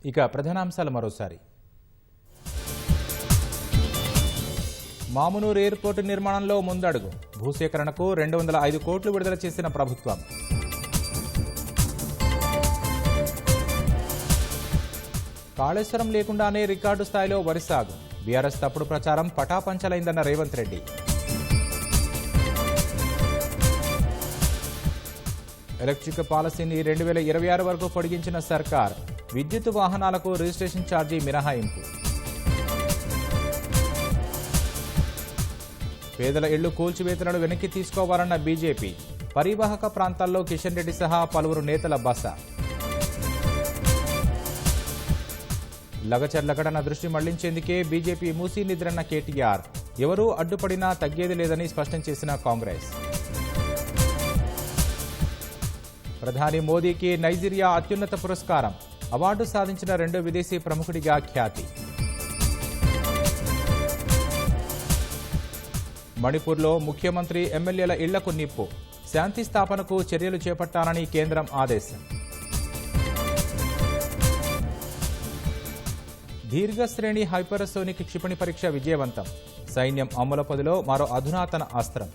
ఇక ప్రధానాంశాలు మరోసారి. మామునూరు ఎయిర్పోర్టు నిర్మాణంలో ముందడుగు. భూసేకరణకు 205 కోట్లు విడుదల చేసిన ప్రభుత్వం. కాళేశ్వరం లేకుండానే రికార్డు స్థాయిలో వరి సాగు. బీఆర్ఎస్ తప్పుడు ప్రచారం పటాపంచలైందన్న రేవంత్ రెడ్డి. ఎలక్ట్రిక్ పాలసీని 2026 వరకు పొడిగించిన సర్కార్. విద్యుత్ వాహనాలకు రిజిస్ట్రేషన్ ఛార్జీ మినహాయింపు. పేదల ఇళ్లు కూల్చివేతలను వెనక్కి తీసుకోవాలన్న బీజేపీ. పరివాహక ప్రాంతాల్లో కిషన్ రెడ్డి సహా పలువురు నేతల బస. లగచర్ల ఘటన దృష్టి మళ్లించేందుకే బీజేపీ మూసీ నిద్రన్న కేటీఆర్. ఎవరూ అడ్డుపడినా తగ్గేది లేదని స్పష్టం చేసిన కాంగ్రెస్. ప్రధాని మోదీకి నైజీరియా అత్యున్నత పురస్కారం. అవార్డు సాధించిన రెండో విదేశీ ప్రముఖుడిగా ఖ్యాతి. మణిపూర్లో ముఖ్యమంత్రి ఎమ్మెల్యేల ఇళ్లకు నిప్పు. శాంతి స్థాపనకు చర్యలు చేపట్టాలని కేంద్రం ఆదేశం. దీర్ఘశ్రేణి హైపర్సోనిక్ క్షిపణి పరీక్ష విజయవంతం. సైన్యం అమలు పదిలో మరో అధునాతన అస్త్రం.